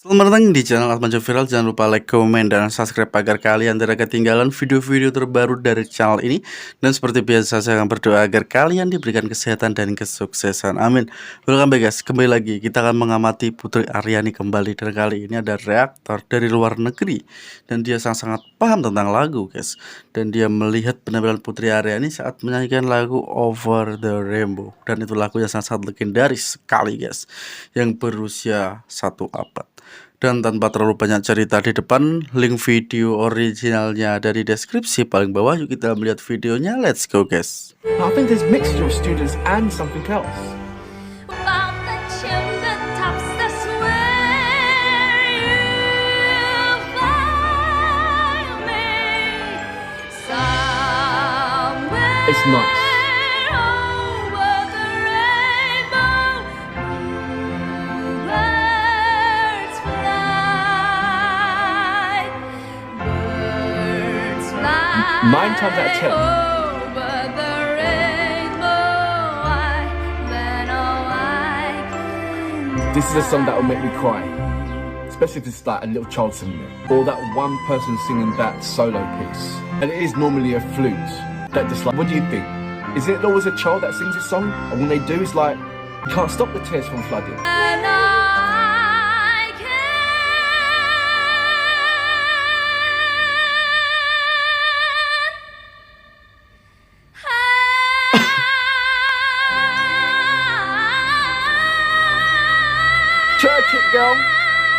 Selamat datang di channel Atmaja Viral. Jangan lupa like, komen, dan subscribe agar kalian tidak ketinggalan video-video terbaru dari channel ini. Dan seperti biasa saya akan berdoa agar kalian diberikan kesehatan dan kesuksesan. Amin. Welcome back guys, kembali lagi kita akan mengamati Putri Ariani kembali. Dan kali ini ada reaktor dari luar negeri, dan dia sangat-sangat paham tentang lagu guys. Dan dia melihat penampilan Putri Ariani saat menyanyikan lagu Over the Rainbow. Dan itu lagu yang sangat-sangat legendaris sekali guys, yang berusia 1 abad. Dan tanpa terlalu banyak cerita di depan, link video originalnya dari deskripsi paling bawah. Yuk kita melihat videonya, let's go guys. I think there's mixture of students and something else. It's nice. Nine times out of 10. This is a song that will make me cry, especially if it's like a little child singing it, or that one person singing that solo piece. And it is normally a flute that just like, what do you think? Is it always a child that sings a song? And when they do, it's like, you can't stop the tears from flooding. Church it, girl.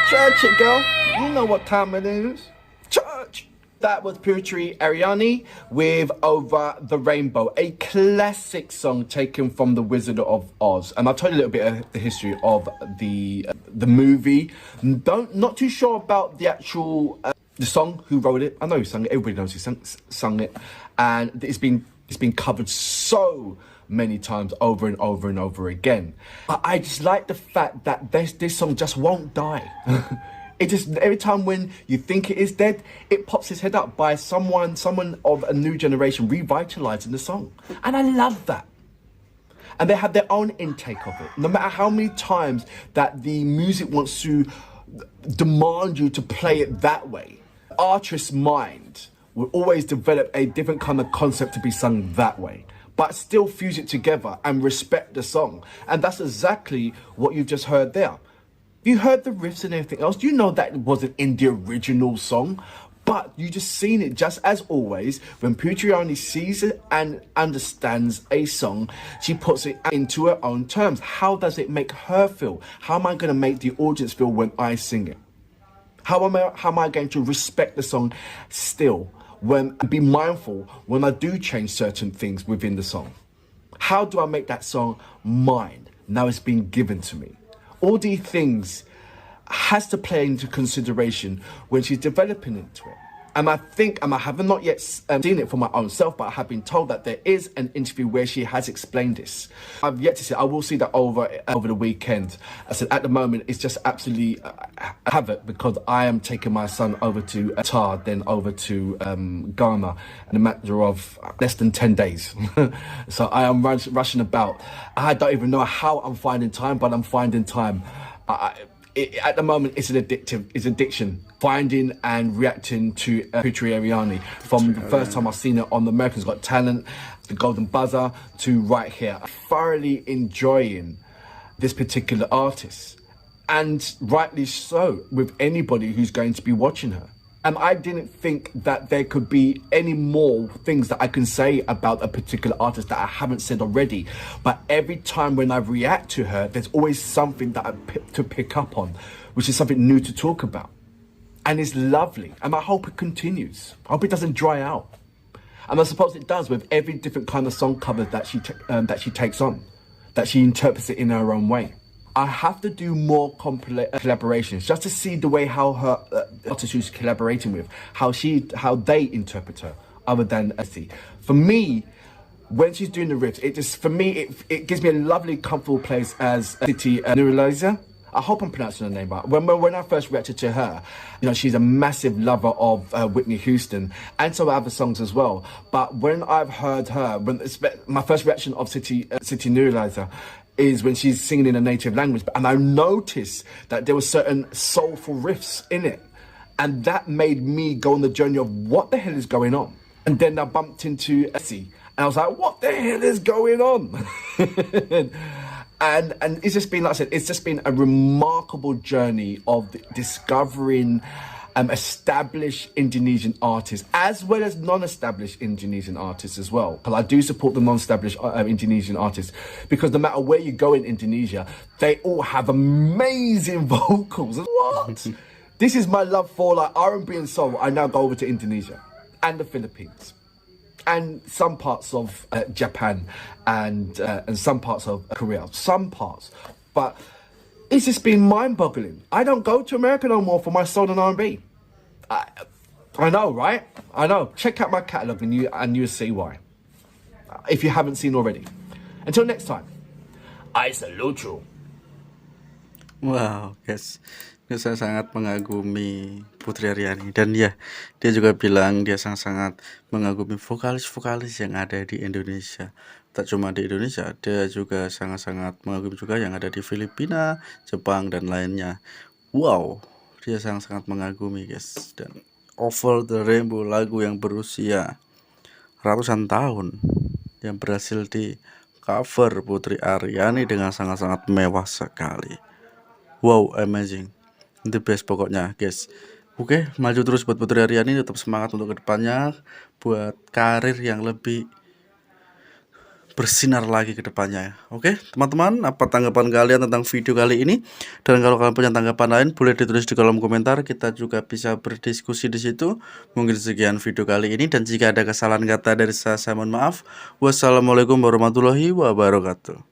Church it, girl. You know what time it is. Church. That was Putri Ariani with Over the Rainbow, a classic song taken from The Wizard of Oz. And I'll tell you a little bit of the history of the movie. Not too sure about the actual the song, who wrote it. I know who sung it. Everybody knows who sung it, and it's been covered so many times over and over and over again. But I just like the fact that this song just won't die. It just, every time when you think it is dead, it pops its head up by someone of a new generation revitalizing the song. And I love that. And they have their own intake of it. No matter how many times that the music wants to demand you to play it that way, the artist's mind will always develop a different kind of concept to be sung that way, but still fuse it together and respect the song. And that's exactly what you've just heard there. You heard the riffs and everything else. You know that it wasn't in the original song, but you just seen it. Just as always, when Putri Ariani sees it and understands a song, she puts it into her own terms. How does it make her feel? How am I going to make the audience feel when I sing it? How am I going to respect the song still? Be mindful when I do change certain things within the song. How do I make that song mine? Now it's been given to me. All these things has to play into consideration when she's developing into it. And I think, and I have not yet seen it for my own self, but I have been told that there is an interview where she has explained this. I've yet to see it. I will see that over the weekend. I said at the moment it's just absolutely havoc, because I am taking my son over to Qatar, then over to Ghana in a matter of less than 10 days. So I am rushing about. I don't even know how I'm finding time, but I'm finding time. At the moment, it's addiction. Finding and reacting to Putri Ariani. From the first time I've seen it on the Americans Got Talent, the Golden Buzzer, to right here. Thoroughly enjoying this particular artist. And rightly so, with anybody who's going to be watching her. And I didn't think that there could be any more things that I can say about a particular artist that I haven't said already. But every time when I react to her, there's always something that I pick up on, which is something new to talk about. And it's lovely. And I hope it continues. I hope it doesn't dry out. And I suppose it does with every different kind of song cover that she takes on, that she interprets it in her own way. I have to do more collaborations just to see the way how her artist who's collaborating with, how they interpret her, other than Essie. For me, when she's doing the riffs, it gives me a lovely, comfortable place as Putri Ariani. I hope I'm pronouncing her name right. When I first reacted to her, you know, she's a massive lover of Whitney Houston and some other songs as well. But when I've heard her, my first reaction of Putri Ariani, is when she's singing in a native language. And I noticed that there were certain soulful riffs in it. And that made me go on the journey of what the hell is going on. And then I bumped into Essie. And I was like, what the hell is going on? and it's just been, like I said, it's just been a remarkable journey of discovering established Indonesian artists as well as non-established Indonesian artists as well. Because I do support the non-established Indonesian artists, because no matter where you go in Indonesia, they all have amazing vocals. What? This is my love for like R&B and soul. I now go over to Indonesia and the Philippines and some parts of Japan and some parts of Korea, some parts, but it's just been mind-boggling. I don't go to America no more for my soul and R&B. I know, right? I know. Check out my catalogue and you'll see why, if you haven't seen already. Until next time, I salute you. Wow, guys, ini saya sangat mengagumi Putri Ariani, dan ya, dia juga bilang dia sangat-sangat mengagumi vokalis-vokalis yang ada di Indonesia. Tak cuma di Indonesia, dia juga sangat-sangat mengagumi juga yang ada di Filipina, Jepang, dan lainnya. Wow, dia sangat-sangat mengagumi, guys. Dan Over the Rainbow, lagu yang berusia ratusan tahun, yang berhasil di cover Putri Ariani dengan sangat-sangat mewah sekali. Wow, amazing, the best pokoknya, guys. Oke, maju terus buat Putri Ariani, tetap semangat untuk kedepannya, buat karir yang lebih bersinar lagi ke depannya. Oke, teman-teman, apa tanggapan kalian tentang video kali ini? Dan kalau kalian punya tanggapan lain, boleh ditulis di kolom komentar. Kita juga bisa berdiskusi di situ. Mungkin sekian video kali ini, dan jika ada kesalahan kata dari saya mohon maaf. Wassalamualaikum warahmatullahi wabarakatuh.